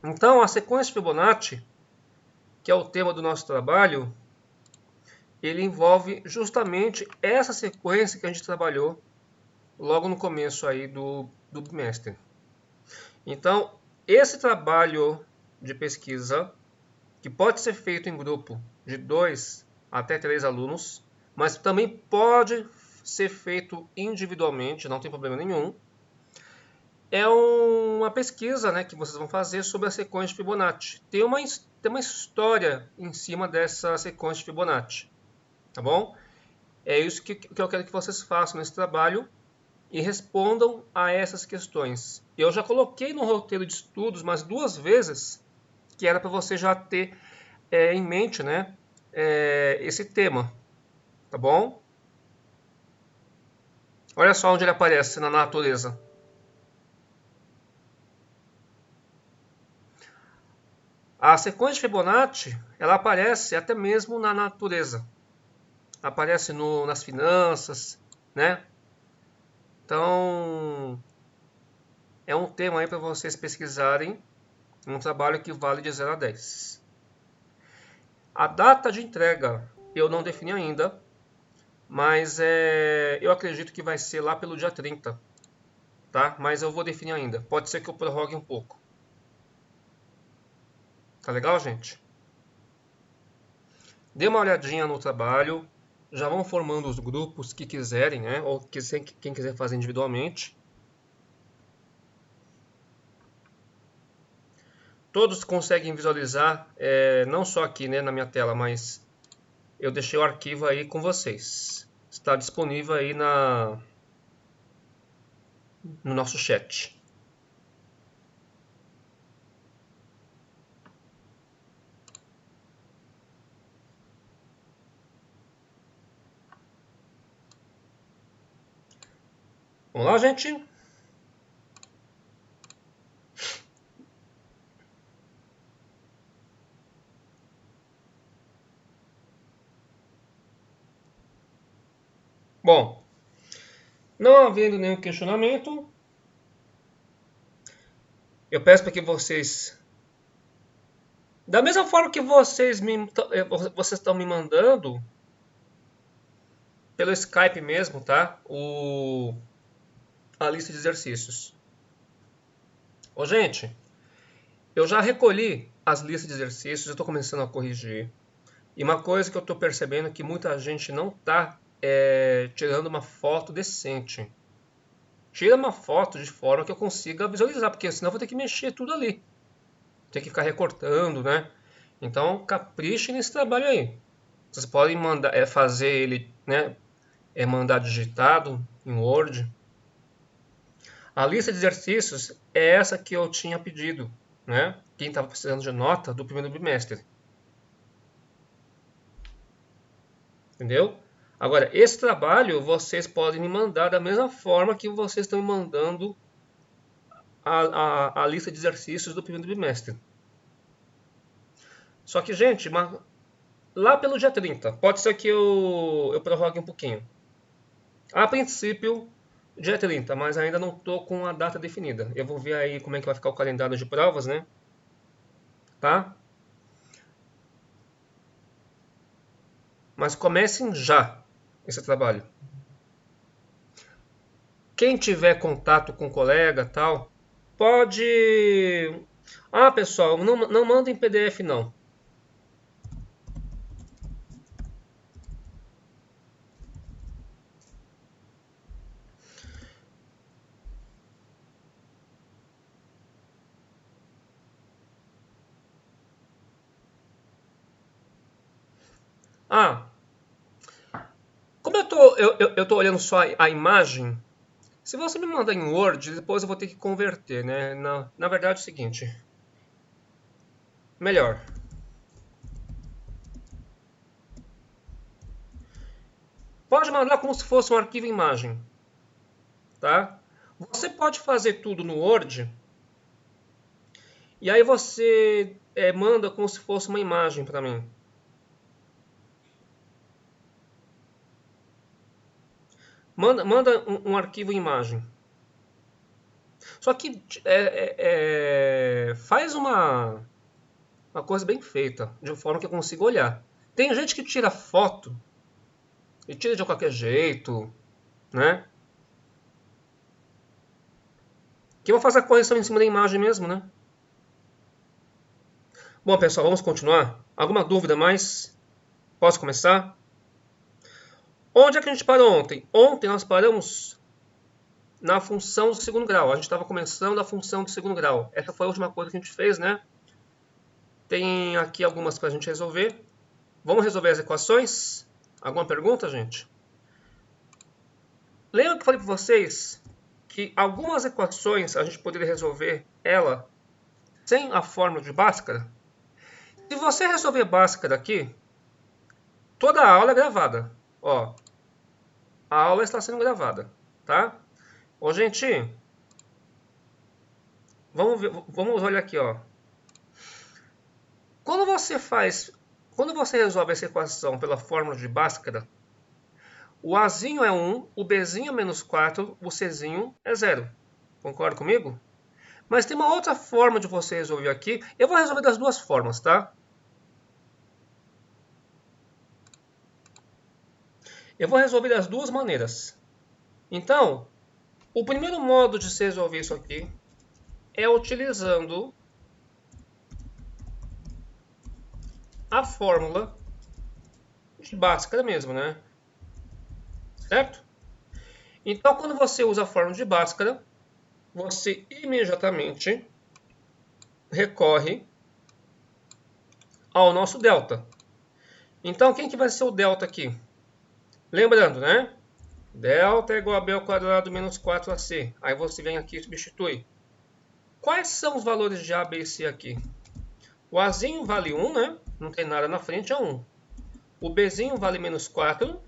Então, a sequência de Fibonacci, que é o tema do nosso trabalho, ele envolve justamente essa sequência que a gente trabalhou logo no começo aí do bimestre. Então, esse trabalho de pesquisa, que pode ser feito em grupo de 2 até 3 alunos, mas também pode ser feito individualmente, não tem problema nenhum. É uma pesquisa, né, que vocês vão fazer sobre a sequência de Fibonacci. Tem uma história em cima dessa sequência de Fibonacci, tá bom? É isso que eu quero que vocês façam nesse trabalho e respondam a essas questões. Eu já coloquei no roteiro de estudos mais 2 vezes, que era para você já ter em mente, né, esse tema, tá bom? Olha só onde ele aparece na natureza. A sequência de Fibonacci, ela aparece até mesmo na natureza. Aparece nas finanças, né? Então, é um tema aí para vocês pesquisarem, um trabalho que vale de 0 a 10. A data de entrega eu não defini ainda, mas eu acredito que vai ser lá pelo dia 30, tá? Mas eu vou definir ainda. Pode ser que eu prorrogue um pouco. Tá legal, gente? Dê uma olhadinha no trabalho, já vão formando os grupos que quiserem, né? Ou quem quiser fazer individualmente. Todos conseguem visualizar, não só aqui, né, na minha tela, mas eu deixei o arquivo aí com vocês. Está disponível aí no nosso chat. Vamos lá, gente? Bom, não havendo nenhum questionamento, eu peço para que vocês, da mesma forma que vocês estão me mandando pelo Skype mesmo, tá? A lista de exercícios. Ô, gente, eu já recolhi as listas de exercícios, eu estou começando a corrigir. E uma coisa que eu estou percebendo é que muita gente não está tirando uma foto decente. Tira uma foto de forma que eu consiga visualizar, porque senão eu vou ter que mexer tudo ali. Ter que ficar recortando, né? Então, capriche nesse trabalho aí. Vocês podem mandar, fazer ele, né? Mandar digitado em Word. A lista de exercícios é essa que eu tinha pedido, né? Quem estava precisando de nota do primeiro bimestre. Entendeu? Agora, esse trabalho vocês podem me mandar da mesma forma que vocês estão me mandando a lista de exercícios do primeiro bimestre. Só que, gente, lá pelo dia 30, pode ser que eu prorrogue um pouquinho. A princípio, dia 30, mas ainda não estou com a data definida. Eu vou ver aí como é que vai ficar o calendário de provas, né? Tá? Mas comecem já esse trabalho. Quem tiver contato com colega tal, pode. Ah, pessoal, não manda em PDF não. Ah, como eu tô olhando só a imagem, se você me mandar em Word, depois eu vou ter que converter, né? Na verdade é o seguinte, melhor. Pode mandar como se fosse um arquivo imagem, tá? Você pode fazer tudo no Word e aí você manda como se fosse uma imagem para mim. Manda um arquivo imagem. Só que faz uma coisa bem feita, de forma que eu consiga olhar. Tem gente que tira foto e tira de qualquer jeito, né? Que eu vou fazer a correção em cima da imagem mesmo, né? Bom, pessoal, vamos continuar? Alguma dúvida mais? Posso começar? Onde é que a gente parou ontem? Ontem nós paramos na função do segundo grau. A gente estava começando a função do segundo grau. Essa foi a última coisa que a gente fez, né? Tem aqui algumas para a gente resolver. Vamos resolver as equações? Alguma pergunta, gente? Lembra que eu falei para vocês que algumas equações a gente poderia resolver ela sem a fórmula de Bhaskara? Se você resolver Bhaskara aqui, toda a aula é gravada. Ó, a aula está sendo gravada, tá? Ô, gente, vamos olhar aqui, ó. Quando você resolve essa equação pela fórmula de Bhaskara, o Azinho é 1, o Bzinho é menos 4, o Czinho é 0. Concorda comigo? Mas tem uma outra forma de você resolver aqui. Eu vou resolver das duas formas, tá? Eu vou resolver das duas maneiras. Então, o primeiro modo de se resolver isso aqui é utilizando a fórmula de Bhaskara mesmo, né? Certo? Então, quando você usa a fórmula de Bhaskara, você imediatamente recorre ao nosso delta. Então, quem que vai ser o delta aqui? Lembrando, né? Delta é igual a b ao quadrado menos 4ac. Aí você vem aqui e substitui. Quais são os valores de a, b e c aqui? O azinho vale 1, né? Não tem nada na frente, é 1. O bzinho vale menos 4.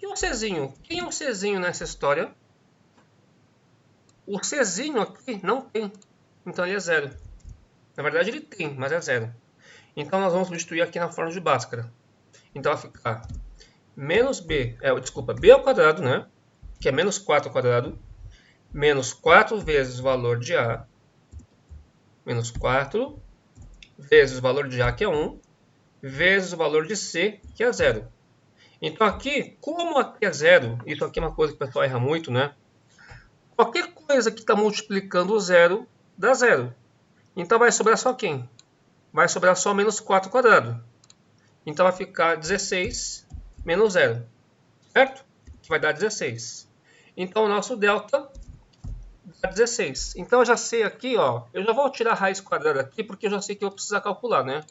E o czinho? Quem é o czinho nessa história? O czinho aqui não tem. Então ele é 0. Na verdade ele tem, mas é 0. Então nós vamos substituir aqui na fórmula de Bhaskara. Então vai ficar menos b ao quadrado, né? Que é menos 4 ao quadrado. Menos 4 vezes o valor de a. Menos 4 vezes o valor de a, que é 1. Vezes o valor de c, que é 0. Então aqui, como aqui é 0, isso aqui é uma coisa que o pessoal erra muito, né? Qualquer coisa que está multiplicando o 0, dá 0. Então vai sobrar só quem? Vai sobrar só menos 4 ao quadrado. Então vai ficar 16 menos 0. Certo? Que vai dar 16. Então o nosso delta dá 16. Então eu já sei aqui, ó. Eu já vou tirar a raiz quadrada aqui, porque eu já sei que eu vou precisar calcular, né?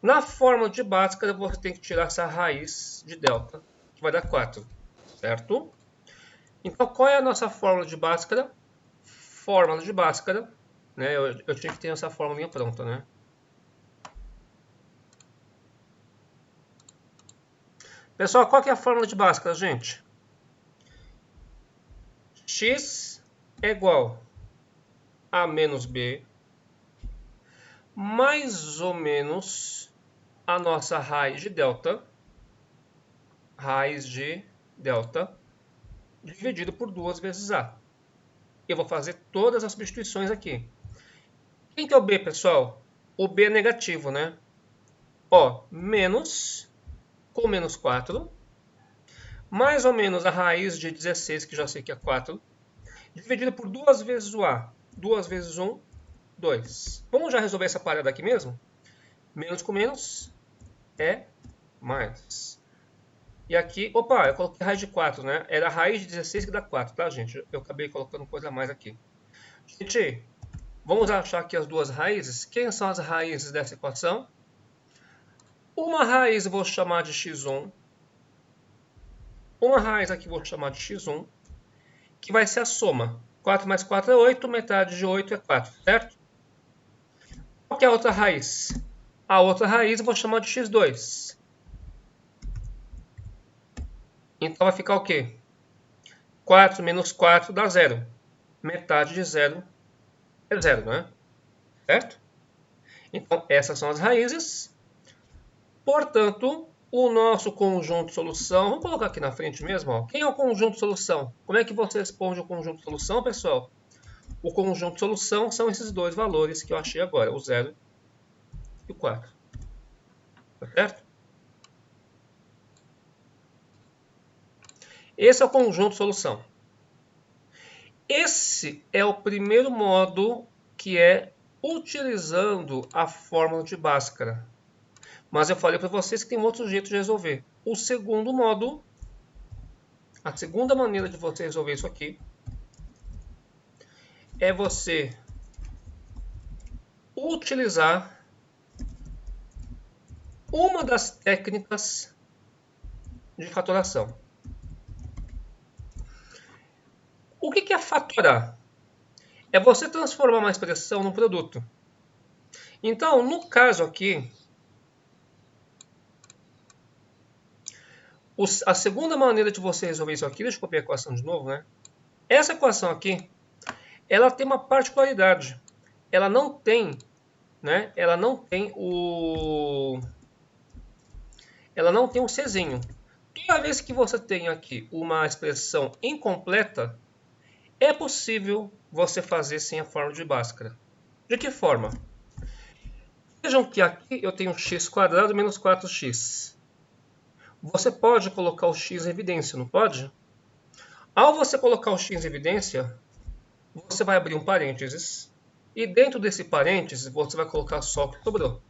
Na fórmula de Bhaskara, você tem que tirar essa raiz de delta, que vai dar 4. Certo? Então qual é a nossa fórmula de Bhaskara? Fórmula de Bhaskara, né? Eu tinha que ter essa fórmula pronta, né? Pessoal, qual que é a fórmula de Bhaskara, gente? X é igual a menos b mais ou menos a nossa raiz de delta, dividido por 2 vezes a. Eu vou fazer todas as substituições aqui. Quem que é o b, pessoal? O b é negativo, né? Ó, menos com menos 4, mais ou menos a raiz de 16, que já sei que é 4, dividido por 2 vezes o a. 2 vezes 1, 2. Vamos já resolver essa parada aqui mesmo? Menos com menos é mais. E aqui, opa, eu coloquei raiz de 4, né? Era a raiz de 16 que dá 4, tá, gente? Eu acabei colocando coisa a mais aqui. Gente, vamos achar aqui as duas raízes. Quem são as raízes dessa equação? Uma raiz eu vou chamar de x1. Uma raiz aqui eu vou chamar de x1, que vai ser a soma. 4 mais 4 é 8, metade de 8 é 4, certo? Qual que é a outra raiz? A outra raiz eu vou chamar de x2. Então vai ficar o quê? 4 menos 4 dá 0. Metade de 0 é 0, né? Certo? Então essas são as raízes. Portanto, o nosso conjunto de solução, vamos colocar aqui na frente mesmo, ó. Quem é o conjunto de solução? Como é que você responde o conjunto de solução, pessoal? O conjunto de solução são esses dois valores que eu achei agora, o 0 e o 4. Tá certo? Esse é o conjunto de solução. Esse é o primeiro modo, que é utilizando a fórmula de Bhaskara. Mas eu falei para vocês que tem outro jeito de resolver. O segundo modo, a segunda maneira de você resolver isso aqui, é você utilizar uma das técnicas de fatoração. O que é fatorar? É você transformar uma expressão num produto. Então, no caso aqui, a segunda maneira de você resolver isso aqui, deixa eu copiar a equação de novo, né? Essa equação aqui, ela tem uma particularidade. Ela não tem, né? Ela não tem o Czinho. Toda vez que você tem aqui uma expressão incompleta, é possível você fazer sem a fórmula de Bhaskara. De que forma? Vejam que aqui eu tenho x² menos 4x. Você pode colocar o x em evidência, não pode? Ao você colocar o x em evidência, você vai abrir um parênteses. E dentro desse parênteses, você vai colocar só o que sobrou.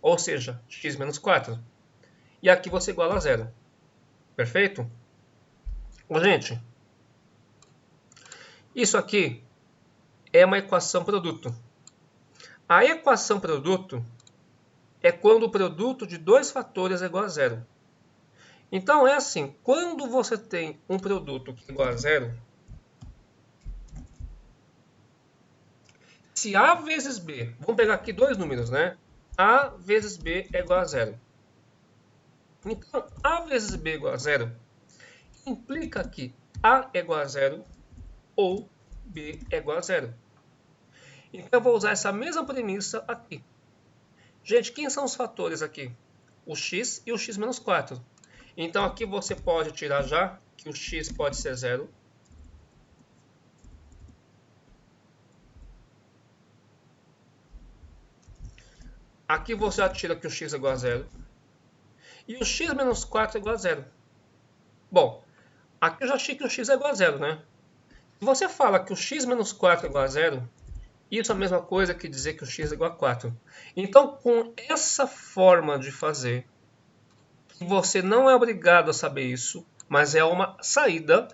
Ou seja, x menos 4. E aqui você iguala a 0. Perfeito? Bom, gente, isso aqui é uma equação produto. A equação produto é quando o produto de dois fatores é igual a 0. Então, é assim, quando você tem um produto que é igual a 0, se A vezes B, vamos pegar aqui dois números, né? A vezes B é igual a 0. Então, A vezes B é igual a 0 implica que A é igual a 0 ou B é igual a 0. Então, eu vou usar essa mesma premissa aqui. Gente, quem são os fatores aqui? O x e o x menos 4. Então, aqui você pode tirar já que o x pode ser 0. Aqui você já tira que o x é igual a 0. E o x menos 4 é igual a 0. Bom, aqui eu já achei que o x é igual a 0, né? Se você fala que o x menos 4 é igual a 0, isso é a mesma coisa que dizer que o x é igual a 4. Então, com essa forma de fazer, você não é obrigado a saber isso, mas é uma saída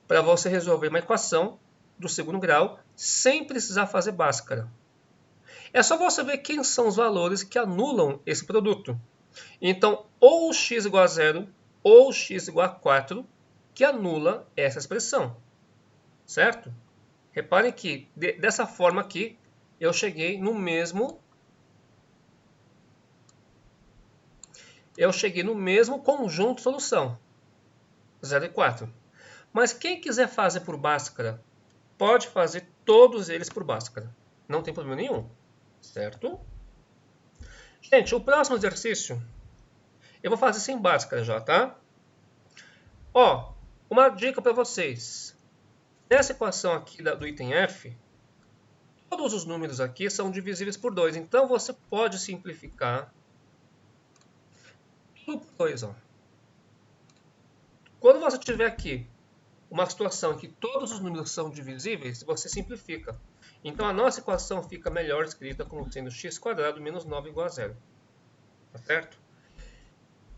para você resolver uma equação do segundo grau sem precisar fazer Bhaskara. É só você ver quem são os valores que anulam esse produto. Então, ou x igual a 0 ou x igual a 4, que anula essa expressão. Certo? Reparem que, dessa forma aqui, eu cheguei no mesmo conjunto de solução, 0 e 4. Mas quem quiser fazer por Bhaskara, pode fazer todos eles por Bhaskara. Não tem problema nenhum. Certo? Gente, o próximo exercício eu vou fazer sem Bhaskara já, tá? Ó, uma dica para vocês. Nessa equação aqui do item F, todos os números aqui são divisíveis por 2. Então, você pode simplificar tudo por 2. Ó. Quando você tiver aqui uma situação em que todos os números são divisíveis, você simplifica. Então, a nossa equação fica melhor escrita como sendo x² menos 9 igual a 0. Tá certo?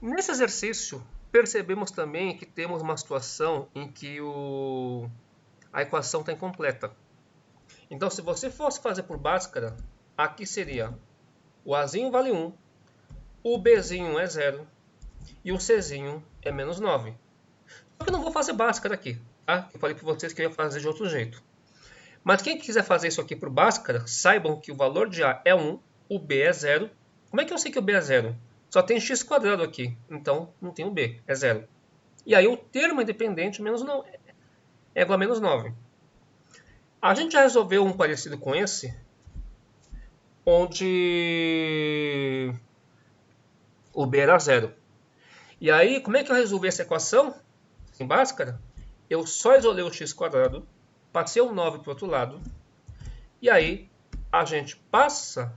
Nesse exercício, percebemos também que temos uma situação em que a equação está incompleta. Então, se você fosse fazer por Bhaskara, aqui seria o Azinho vale 1, o Bzinho é 0 e o Czinho é menos 9. Só que eu não vou fazer Bhaskara aqui, tá? Eu falei para vocês que eu ia fazer de outro jeito. Mas quem quiser fazer isso aqui por Bhaskara, saibam que o valor de A é 1, o B é 0. Como é que eu sei que o B é 0? Só tem x² aqui, então não tem o B, é 0. E aí o termo independente é igual a menos 9. A gente já resolveu um parecido com esse, onde o B era 0. E aí, como é que eu resolvi essa equação? Em Bhaskara, eu só isolei o x², passei o 9 para o outro lado, E aí a gente passa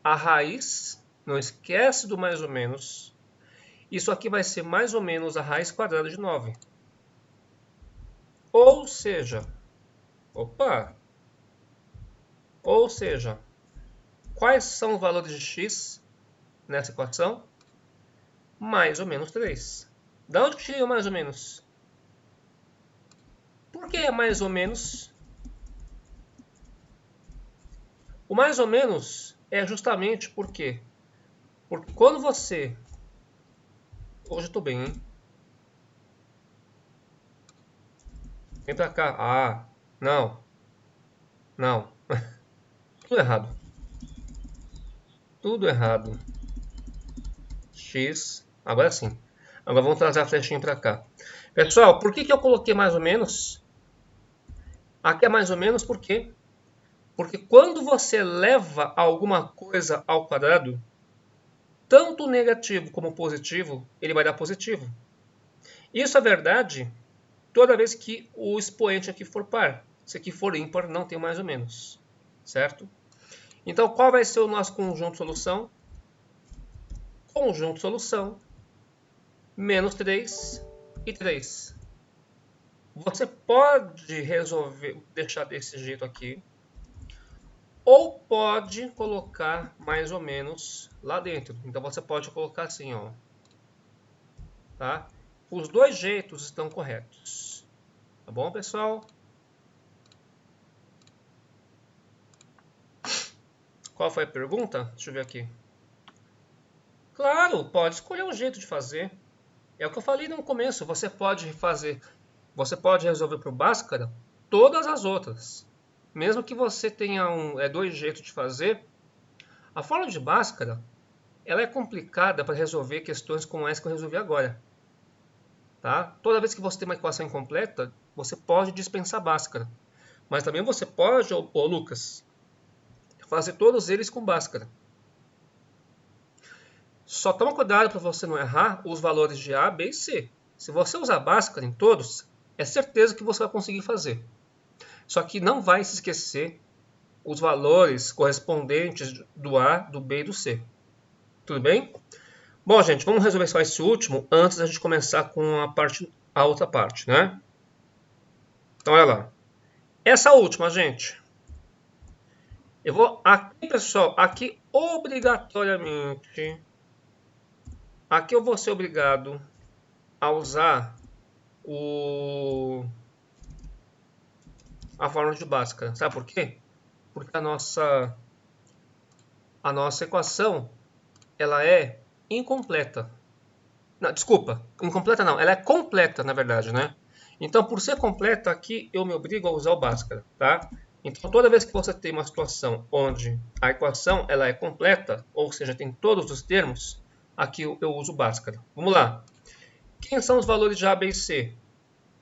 a raiz, não esquece do mais ou menos. Isso aqui vai ser mais ou menos a raiz quadrada de 9. Ou seja, quais são os valores de x nessa equação? Mais ou menos 3. Da onde que tira mais ou menos? Por que é mais ou menos? O mais ou menos é justamente porque quando você... Hoje eu tô bem, hein? Vem pra cá. Ah, não. Não. Tudo errado. Tudo errado. X. Agora sim. Agora vamos trazer a flechinha pra cá. Pessoal, por que eu coloquei mais ou menos? Aqui é mais ou menos por quê? Porque quando você leva alguma coisa ao quadrado, tanto negativo como positivo, ele vai dar positivo. Isso é verdade toda vez que o expoente aqui for par. Se aqui for ímpar, não tem mais ou menos. Certo? Então, qual vai ser o nosso conjunto solução? Conjunto solução, menos 3 e 3. Você pode resolver, deixar desse jeito aqui, ou pode colocar mais ou menos lá dentro. Então, você pode colocar assim, ó. Tá? Os dois jeitos estão corretos. Tá bom, pessoal? Qual foi a pergunta? Deixa eu ver aqui. Claro, pode escolher um jeito de fazer. É o que eu falei no começo. Você pode resolver para o Bhaskara todas as outras. Mesmo que você tenha dois jeitos de fazer, a fórmula de Bhaskara ela é complicada para resolver questões como essa que eu resolvi agora. Tá? Toda vez que você tem uma equação incompleta, você pode dispensar Bhaskara. Mas também você pode, Lucas, fazer todos eles com Bhaskara. Só toma cuidado para você não errar os valores de A, B e C. Se você usar Bhaskara em todos, é certeza que você vai conseguir fazer. Só que não vai se esquecer os valores correspondentes do A, do B e do C. Tudo bem? Bom, gente, vamos resolver só esse último antes da gente começar com a outra parte, né? Então, olha lá. Essa última, gente. Eu vou aqui, pessoal, aqui obrigatoriamente, aqui eu vou ser obrigado a usar a fórmula de Bhaskara. Sabe por quê? Porque a nossa equação ela é incompleta. Não, desculpa, incompleta não, ela é completa, na verdade, né? Então, por ser completa, aqui eu me obrigo a usar o Bhaskara, tá? Então, toda vez que você tem uma situação onde a equação ela é completa, ou seja, tem todos os termos, aqui eu uso o Bhaskara. Vamos lá. Quem são os valores de A, B e C?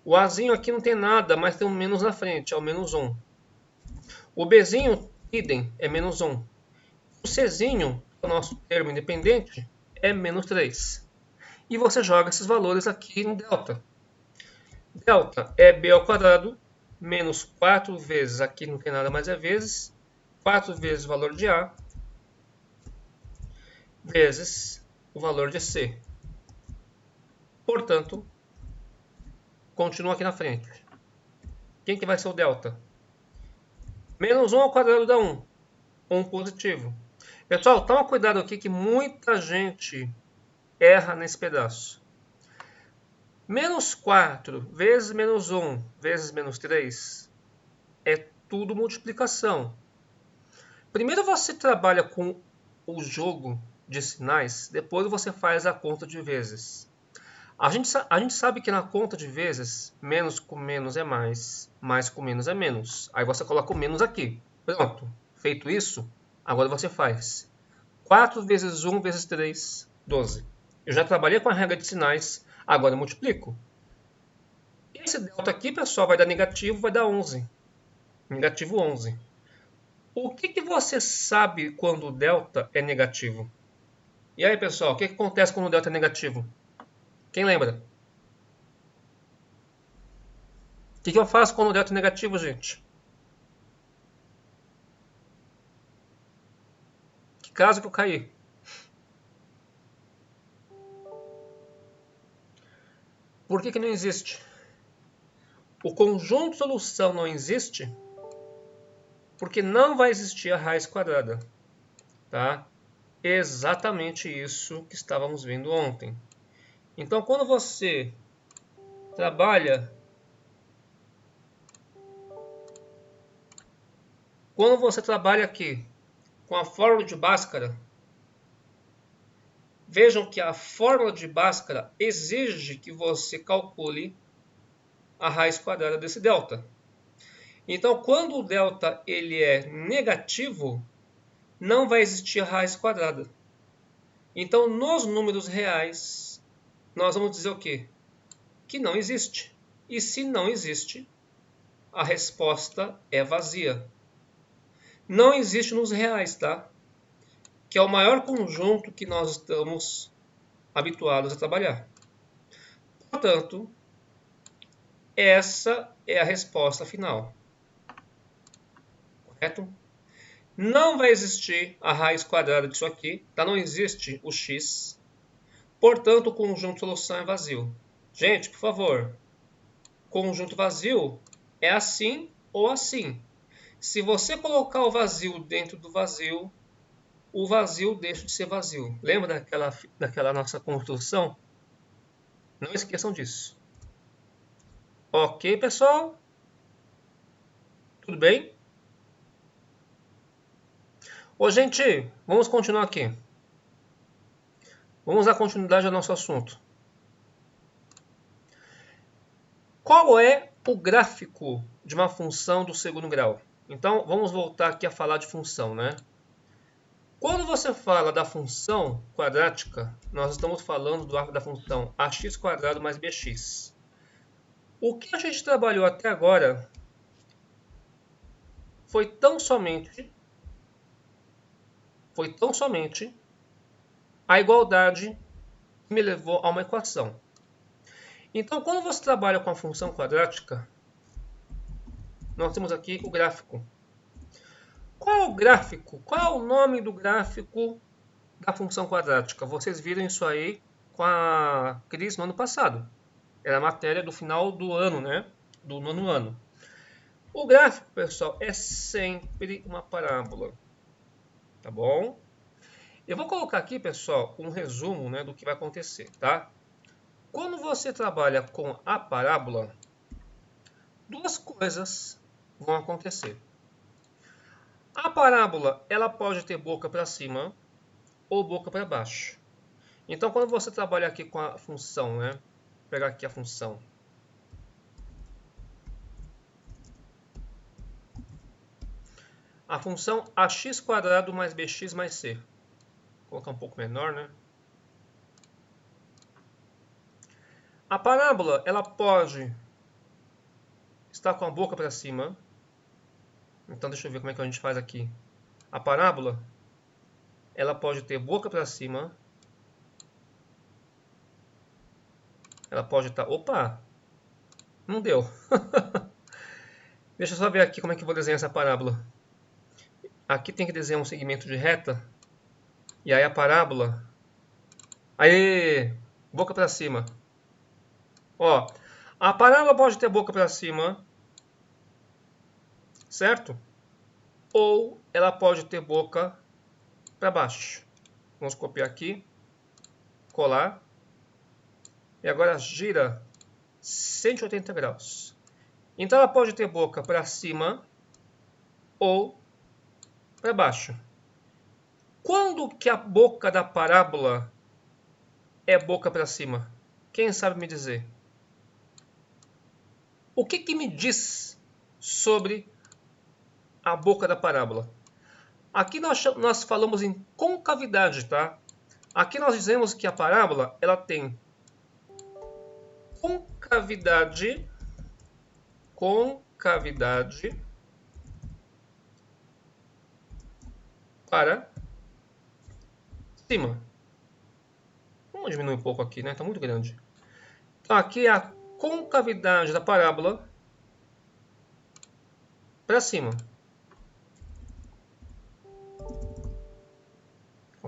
O Azinho aqui não tem nada, mas tem um menos na frente, é o menos 1. O Bzinho, idem, é menos 1. O Czinho, o nosso termo independente, é menos 3. E você joga esses valores aqui no delta. Delta é b ao quadrado menos 4 vezes, aqui não tem nada mais é vezes, 4 vezes o valor de A, vezes o valor de C. Portanto, continua aqui na frente. Quem que vai ser o delta? Menos 1 ao quadrado dá 1. 1 positivo. Pessoal, toma cuidado aqui que muita gente erra nesse pedaço. Menos 4 vezes menos 1 vezes menos 3 é tudo multiplicação. Primeiro você trabalha com o jogo de sinais, depois você faz a conta de vezes. A gente sabe que na conta de vezes, menos com menos é mais com menos é menos. Aí você coloca o menos aqui. Pronto. Feito isso, agora você faz 4 vezes 1 vezes 3, 12. Eu já trabalhei com a regra de sinais, agora eu multiplico. Esse delta aqui, pessoal, vai dar negativo, vai dar 11. Negativo 11. O que você sabe quando o delta é negativo? E aí, pessoal, o que acontece quando o delta é negativo? Quem lembra? O que eu faço quando o delta é negativo, gente? Caso que eu caí. Por que não existe? O conjunto de solução não existe porque não vai existir a raiz quadrada. Tá? Exatamente isso que estávamos vendo ontem. Então, quando você trabalha aqui com a fórmula de Bhaskara, vejam que a fórmula de Bhaskara exige que você calcule a raiz quadrada desse delta. Então, quando o delta ele é negativo, não vai existir a raiz quadrada. Então, nos números reais, nós vamos dizer o quê? Que não existe. E se não existe, a resposta é vazia. Não existe nos reais, tá? Que é o maior conjunto que nós estamos habituados a trabalhar. Portanto, essa é a resposta final. Correto? Não vai existir a raiz quadrada disso aqui, tá? Não existe o x. Portanto, o conjunto de solução é vazio. Gente, por favor, conjunto vazio é assim ou assim. Se você colocar o vazio dentro do vazio, o vazio deixa de ser vazio. Lembra daquela nossa construção? Não esqueçam disso. Ok, pessoal? Tudo bem? Ô, gente, vamos continuar aqui. Vamos dar continuidade ao nosso assunto. Qual é o gráfico de uma função do segundo grau? Então, vamos voltar aqui a falar de função, né? Quando você fala da função quadrática, nós estamos falando da função ax² mais bx. O que a gente trabalhou até agora foi tão somente a igualdade que me levou a uma equação. Então, quando você trabalha com a função quadrática, nós temos aqui o gráfico. Qual é o gráfico? Qual é o nome do gráfico da função quadrática? Vocês viram isso aí com a Cris no ano passado. Era a matéria do final do ano, né? Do nono ano. O gráfico, pessoal, é sempre uma parábola. Tá bom? Eu vou colocar aqui, pessoal, um resumo, né, do que vai acontecer, tá? Quando você trabalha com a parábola, duas coisas vão acontecer. A parábola, ela pode ter boca para cima ou boca para baixo. Então, quando você trabalha aqui com a função, né? Vou pegar aqui a função. A função ax² mais bx mais c. Vou colocar um pouco menor, né? A parábola, ela pode estar com a boca para cima. Então, deixa eu ver como é que a gente faz aqui. A parábola, ela pode ter boca para cima. Ela pode estar... Opa! Não deu. Deixa eu só ver aqui como é que eu vou desenhar essa parábola. Aqui tem que desenhar um segmento de reta. E aí a parábola... Aê! Boca para cima. Ó, a parábola pode ter boca para cima. Certo? Ou ela pode ter boca para baixo. Vamos copiar aqui. Colar. E agora gira 180 graus. Então ela pode ter boca para cima ou para baixo. Quando que a boca da parábola é boca para cima? Quem sabe me dizer? O que me diz sobre a boca da parábola? Aqui nós falamos em concavidade, tá? Aqui nós dizemos que a parábola ela tem concavidade para cima. Vamos diminuir um pouco aqui, né? Está muito grande. Então, aqui é a concavidade da parábola para cima.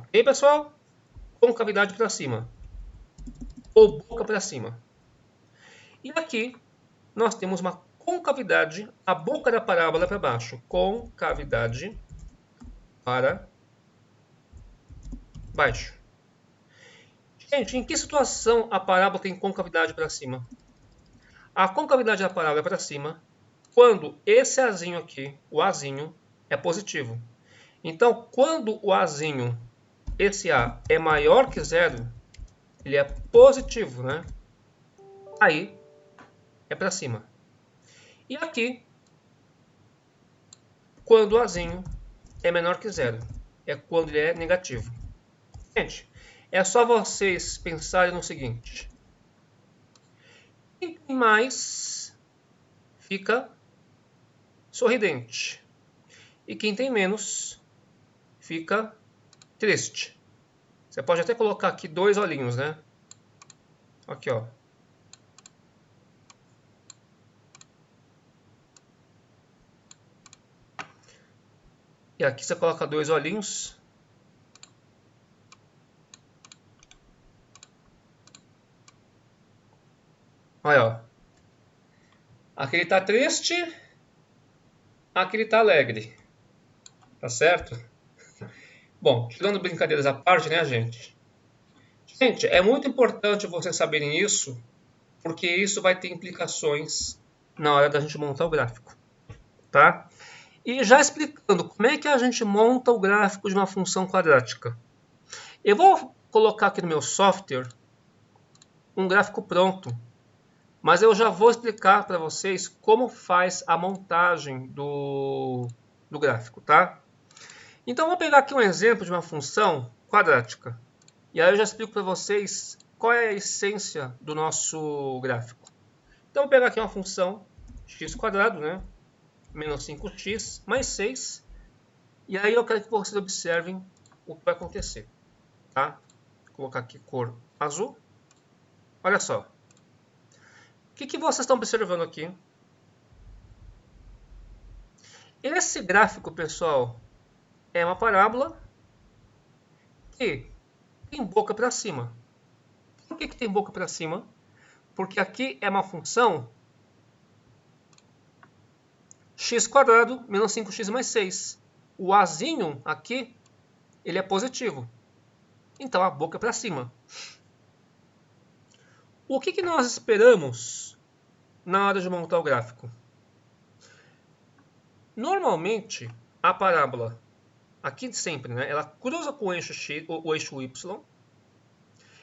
Ok, pessoal? Concavidade para cima. Ou boca para cima. E aqui nós temos uma concavidade, a boca da parábola é para baixo. Concavidade para baixo. Gente, em que situação a parábola tem concavidade para cima? A concavidade da parábola é para cima quando esse Azinho aqui, o Azinho, é positivo. Então, quando o Azinho, esse A, é maior que zero, ele é positivo, né? Aí é para cima. E aqui, quando o Azinho é menor que zero, é quando ele é negativo. Gente, é só vocês pensarem no seguinte. Quem tem mais fica sorridente. E quem tem menos fica triste. Você pode até colocar aqui 2 olhinhos, né? Aqui, ó. E aqui você coloca 2 olhinhos. Olha, ó. Aqui ele tá triste, aqui ele tá alegre. Tá certo? Bom, tirando brincadeiras à parte, né, gente? Gente, é muito importante vocês saberem isso, porque isso vai ter implicações na hora da gente montar o gráfico, tá? E já explicando como é que a gente monta o gráfico de uma função quadrática. Eu vou colocar aqui no meu software um gráfico pronto, mas eu já vou explicar para vocês como faz a montagem do gráfico, tá? Então, vou pegar aqui um exemplo de uma função quadrática. E aí eu já explico para vocês qual é a essência do nosso gráfico. Então, vou pegar aqui uma função x², né? Menos 5x mais 6. E aí eu quero que vocês observem o que vai acontecer. Tá? Vou colocar aqui cor azul. Olha só. O que vocês estão observando aqui? Esse gráfico, pessoal, é uma parábola que tem boca para cima. Por que tem boca para cima? Porque aqui é uma função x² menos 5x mais 6. O azinho aqui, ele é positivo. Então a boca é para cima. O que nós esperamos na hora de montar o gráfico? Normalmente, a parábola, aqui sempre, né, ela cruza com o eixo x, o eixo y,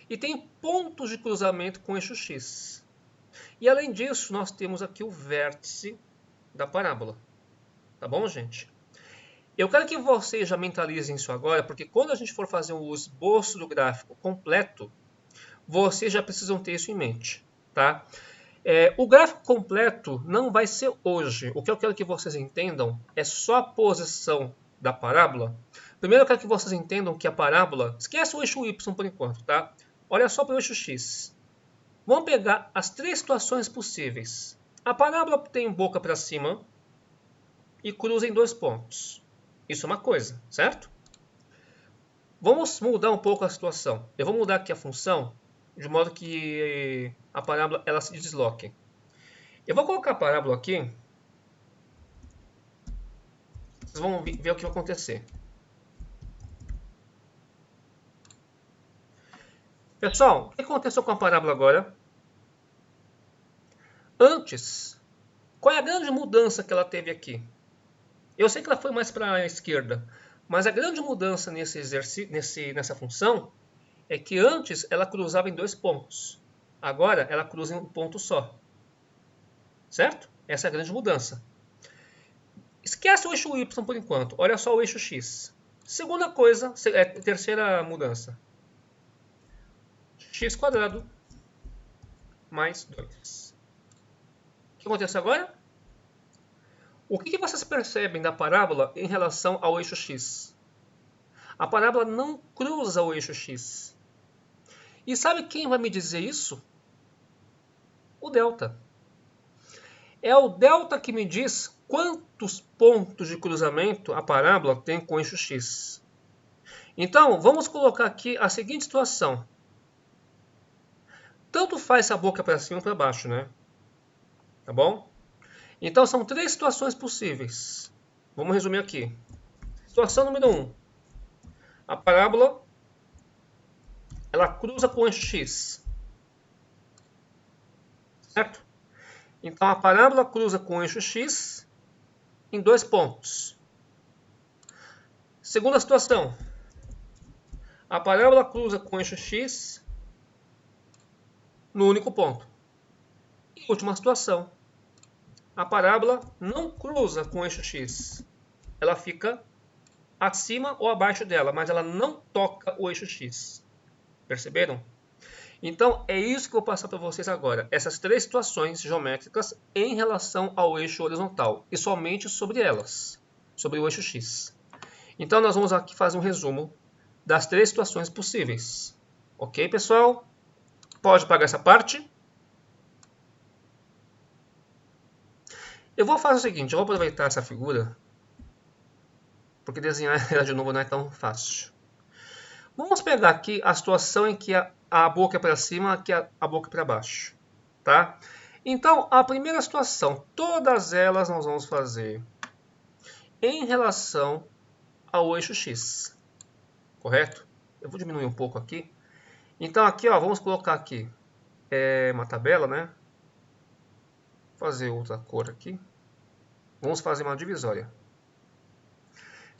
e tem pontos de cruzamento com o eixo x. E além disso, nós temos aqui o vértice da parábola. Tá bom, gente? Eu quero que vocês já mentalizem isso agora, porque quando a gente for fazer o esboço do gráfico completo, vocês já precisam ter isso em mente, tá? O gráfico completo não vai ser hoje. O que eu quero que vocês entendam é só a posição da parábola. Primeiro eu quero que vocês entendam que a parábola... Esquece o eixo y por enquanto, tá? Olha só para o eixo x. Vamos pegar as 3 situações possíveis. A parábola tem boca para cima e cruza em 2 pontos. Isso é uma coisa, certo? Vamos mudar um pouco a situação. Eu vou mudar aqui a função de modo que a parábola ela se desloque. Eu vou colocar a parábola aqui. Vocês vão ver o que vai acontecer. Pessoal, o que aconteceu com a parábola agora? Antes, qual é a grande mudança que ela teve aqui? Eu sei que ela foi mais para a esquerda, mas a grande mudança nessa função é que antes ela cruzava em 2 pontos. Agora ela cruza em um ponto só. Certo? Essa é a grande mudança. Esquece o eixo y por enquanto. Olha só o eixo x. Segunda coisa, terceira mudança. x² mais 2. O que acontece agora? O que vocês percebem da parábola em relação ao eixo x? A parábola não cruza o eixo x. E sabe quem vai me dizer isso? O delta. É o delta que me diz quantos pontos de cruzamento a parábola tem com o eixo x. Então, vamos colocar aqui a seguinte situação. Tanto faz se a boca é para cima ou para baixo, né? Tá bom? Então, são 3 situações possíveis. Vamos resumir aqui. Situação número 1. A parábola, ela cruza com o eixo X. Certo? Então, a parábola cruza com o eixo X em 2 pontos. Segunda situação. A parábola cruza com o eixo X no único ponto. E última situação. A parábola não cruza com o eixo X. Ela fica acima ou abaixo dela, mas ela não toca o eixo X. Perceberam? Então, é isso que eu vou passar para vocês agora. Essas 3 situações geométricas em relação ao eixo horizontal. E somente sobre elas. Sobre o eixo X. Então, nós vamos aqui fazer um resumo das 3 situações possíveis. Ok, pessoal? Pode apagar essa parte. Eu vou fazer o seguinte, eu vou aproveitar essa figura, porque desenhar ela de novo não é tão fácil. Vamos pegar aqui a situação em que a boca é para cima, aqui a boca é para baixo. Tá? Então, a primeira situação, todas elas nós vamos fazer em relação ao eixo X. Correto? Eu vou diminuir um pouco aqui. Então, aqui, ó, vamos colocar aqui uma tabela, né? Fazer outra cor aqui. Vamos fazer uma divisória.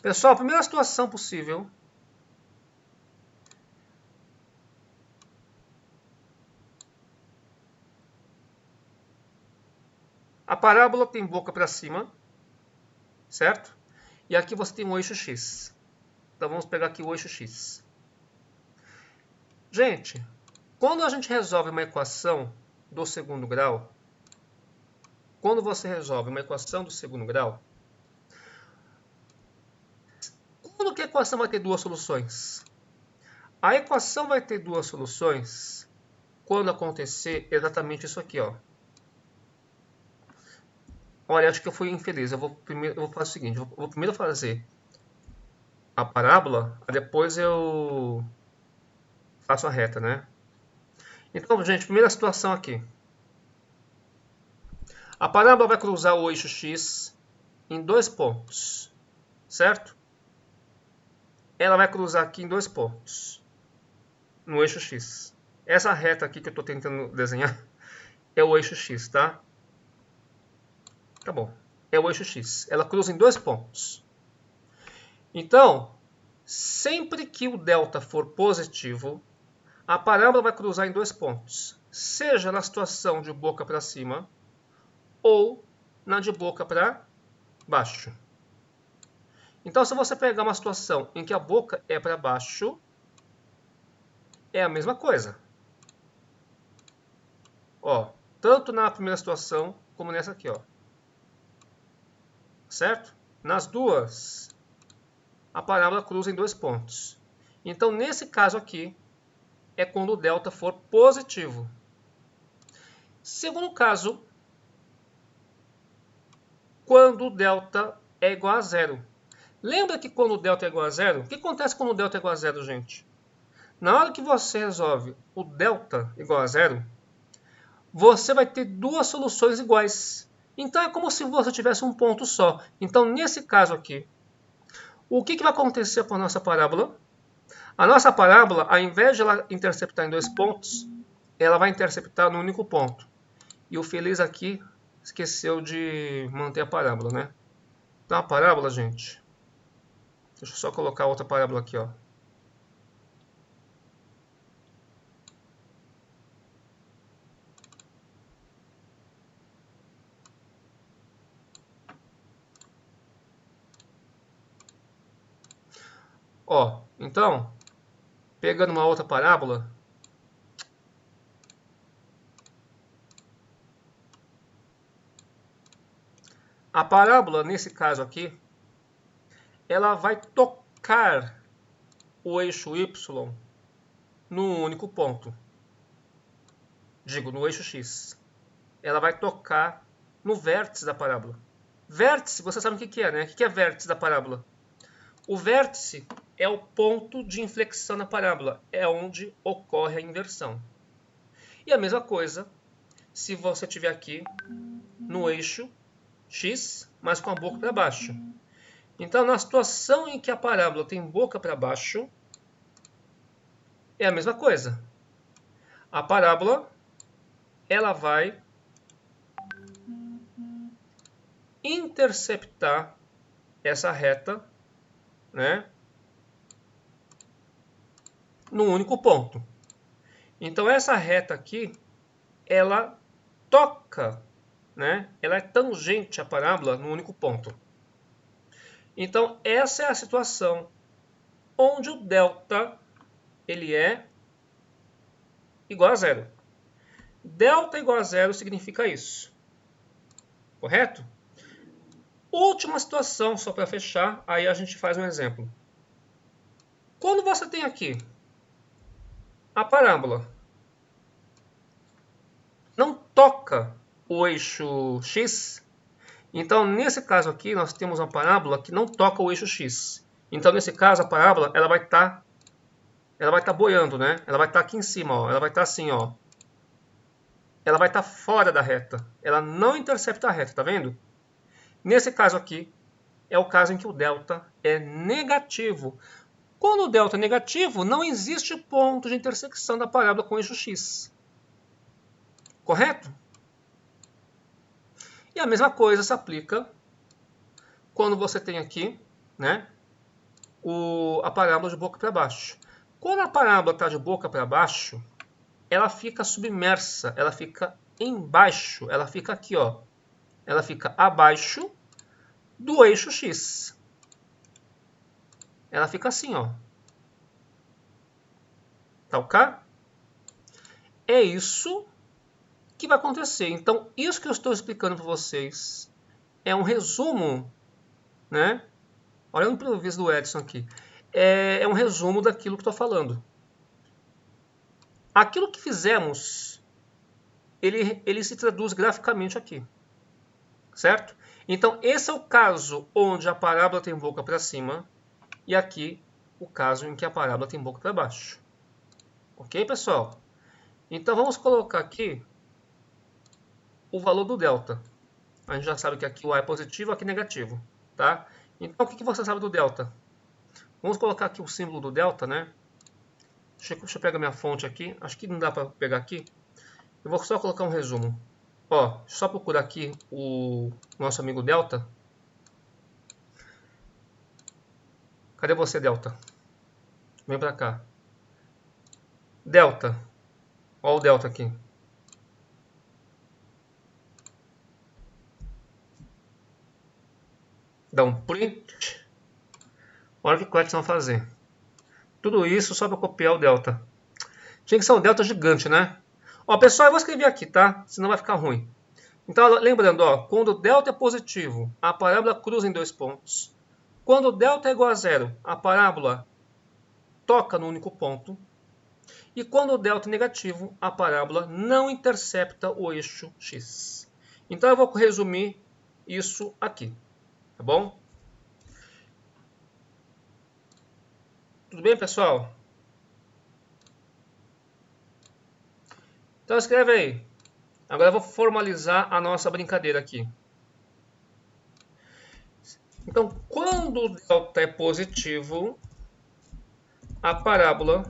Pessoal, a primeira situação possível. A parábola tem boca para cima, certo? E aqui você tem o eixo X. Então vamos pegar aqui o eixo X. Gente, quando a gente resolve uma equação do segundo grau, quando você resolve uma equação do segundo grau, quando que a equação vai ter 2 soluções? A equação vai ter 2 soluções quando acontecer exatamente isso aqui, ó. Olha, acho que eu fui infeliz. Eu vou fazer o seguinte, eu vou primeiro fazer a parábola, depois eu faço a reta, né? Então, gente, primeira situação aqui. A parábola vai cruzar o eixo X em 2 pontos, certo? Ela vai cruzar aqui em 2 pontos, no eixo X. Essa reta aqui que eu estou tentando desenhar é o eixo X, tá? Tá bom. É o eixo X. Ela cruza em 2 pontos. Então, sempre que o delta for positivo, a parábola vai cruzar em 2 pontos, seja na situação de boca para cima ou na de boca para baixo. Então, se você pegar uma situação em que a boca é para baixo, é a mesma coisa. Ó, tanto na primeira situação como nessa aqui, ó. Certo? Nas duas, a parábola cruza em 2 pontos. Então, nesse caso aqui, é quando o delta for positivo. Segundo caso, quando o delta é igual a zero. Lembra que quando o delta é igual a zero, o que acontece quando o delta é igual a zero, gente? Na hora que você resolve o delta igual a zero, você vai ter 2 soluções iguais. Então é como se você tivesse um ponto só. Então, nesse caso aqui, o que vai acontecer com a nossa parábola? A nossa parábola, ao invés de ela interceptar em 2 pontos, ela vai interceptar no único ponto. E o feliz aqui esqueceu de manter a parábola, né? Então a parábola, gente, deixa eu só colocar outra parábola aqui, ó. Ó, então, pegando uma outra parábola, a parábola, nesse caso aqui, ela vai tocar o eixo Y num único ponto. Digo, no eixo X. Ela vai tocar no vértice da parábola. Vértice, você sabe o que é, né? O que é vértice da parábola? O vértice é o ponto de inflexão na parábola, é onde ocorre a inversão. E a mesma coisa se você estiver aqui no eixo X, mas com a boca para baixo. Então, na situação em que a parábola tem boca para baixo, é a mesma coisa. A parábola ela vai interceptar essa reta, né, num único ponto. Então, essa reta aqui, ela toca, né, ela é tangente à parábola num único ponto. Então, essa é a situação onde o delta ele é igual a zero. Delta igual a zero significa isso. Correto? Última situação, só para fechar, aí a gente faz um exemplo. Quando você tem aqui a parábola não toca o eixo X, então nesse caso aqui nós temos uma parábola que não toca o eixo X. Então nesse caso a parábola ela vai estar boiando, né? Ela vai estar aqui em cima, ó. Ela vai estar assim, ó. Ela vai estar fora da reta. Ela não intercepta a reta, tá vendo? Nesse caso aqui, é o caso em que o delta é negativo. Quando o delta é negativo, não existe ponto de intersecção da parábola com o eixo X. Correto? E a mesma coisa se aplica quando você tem aqui, né, a parábola de boca para baixo. Quando a parábola está de boca para baixo, ela fica submersa, ela fica embaixo, ela fica aqui, ó. Ela fica abaixo do eixo X. Ela fica assim, ó. Tá ok? É isso que vai acontecer. Então, isso que eu estou explicando para vocês é um resumo, né? Olha o improviso do Edson aqui. É um resumo daquilo que estou falando. Aquilo que fizemos, ele se traduz graficamente aqui. Certo? Então, esse é o caso onde a parábola tem boca para cima e aqui o caso em que a parábola tem boca para baixo. Ok, pessoal? Então, vamos colocar aqui o valor do delta. A gente já sabe que aqui o A é positivo, aqui negativo. Tá? Então, o que você sabe do delta? Vamos colocar aqui o símbolo do delta, né? Deixa eu pegar minha fonte aqui. Acho que não dá para pegar aqui. Eu vou só colocar um resumo. Ó, só procurar aqui o nosso amigo delta. Cadê você, delta? Vem para cá. Delta. Olha o delta aqui. Dá um print. Olha o que o Edson vai fazer. Tudo isso só para copiar o delta. Tinha que ser um delta gigante, né? Ó, pessoal, eu vou escrever aqui, tá? Senão vai ficar ruim. Então, lembrando, ó, quando o delta é positivo, a parábola cruza em dois pontos. Quando o delta é igual a zero, a parábola toca no único ponto. E quando o delta é negativo, a parábola não intercepta o eixo X. Então, eu vou resumir isso aqui, tá bom? Tudo bem, pessoal? Então, escreve aí. Agora eu vou formalizar a nossa brincadeira aqui. Então, quando o delta é positivo, a parábola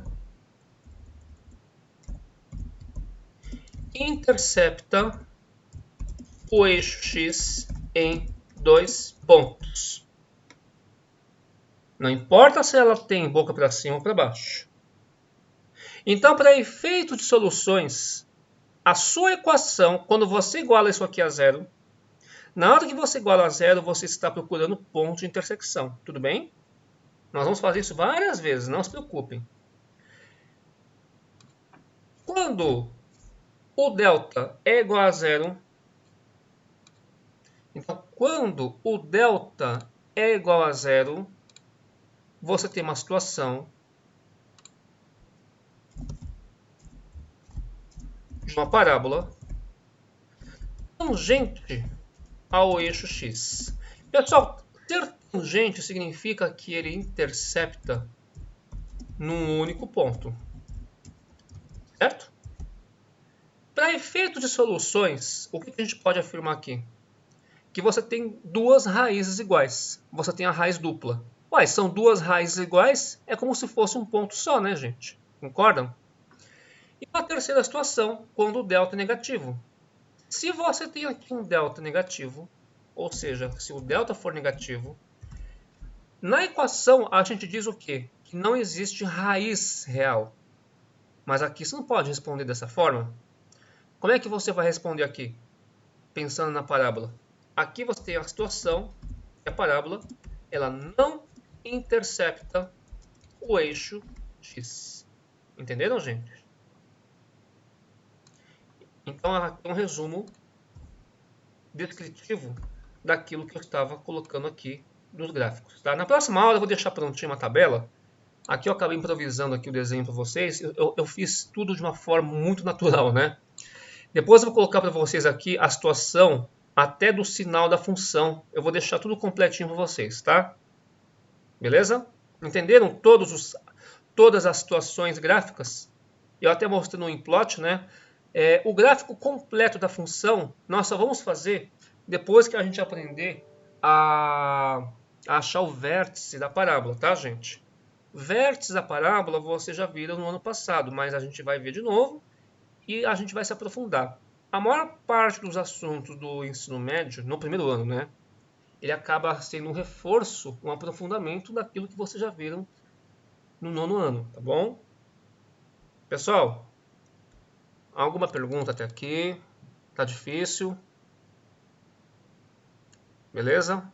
intercepta o eixo X em dois pontos. Não importa se ela tem boca para cima ou para baixo. Então, para efeito de soluções, a sua equação, quando você iguala isso aqui a zero, na hora que você iguala a zero, você está procurando ponto de intersecção. Tudo bem? Nós vamos fazer isso várias vezes, não se preocupem. Quando o delta é igual a zero, então quando o delta é igual a zero, você tem uma situação de uma parábola tangente ao eixo X. Pessoal, certeza Tangente significa que ele intercepta num único ponto, certo? Para efeito de soluções, o que a gente pode afirmar aqui? Que você tem duas raízes iguais. Você tem a raiz dupla. Uai, são duas raízes iguais? É como se fosse um ponto só, né, gente? Concordam? E a terceira situação, quando o delta é negativo. Se você tem aqui um delta negativo, ou seja, se o delta for negativo, na equação a gente diz o quê? Que não existe raiz real. Mas aqui você não pode responder dessa forma. Como é que você vai responder aqui? Pensando na parábola. Aqui você tem a situação que a parábola ela não intercepta o eixo x. Entenderam, gente? Então, aqui é um resumo descritivo daquilo que eu estava colocando aqui nos gráficos. Tá? Na próxima aula eu vou deixar prontinha uma tabela. Aqui eu acabei improvisando aqui o desenho para vocês. Eu fiz tudo de uma forma muito natural, né? Depois eu vou colocar para vocês aqui a situação até do sinal da função. Eu vou deixar tudo completinho para vocês, tá? Beleza? Entenderam todas as situações gráficas? Eu até mostrei no Implot, né? O gráfico completo da função nós só vamos fazer depois que a gente aprender a achar o vértice da parábola, tá, gente? Vértice da parábola você já viram no ano passado, mas a gente vai ver de novo e a gente vai se aprofundar. A maior parte dos assuntos do ensino médio, no primeiro ano, né? Ele acaba sendo um reforço, um aprofundamento daquilo que vocês já viram no nono ano, tá bom? Pessoal, alguma pergunta até aqui? Tá difícil? Beleza?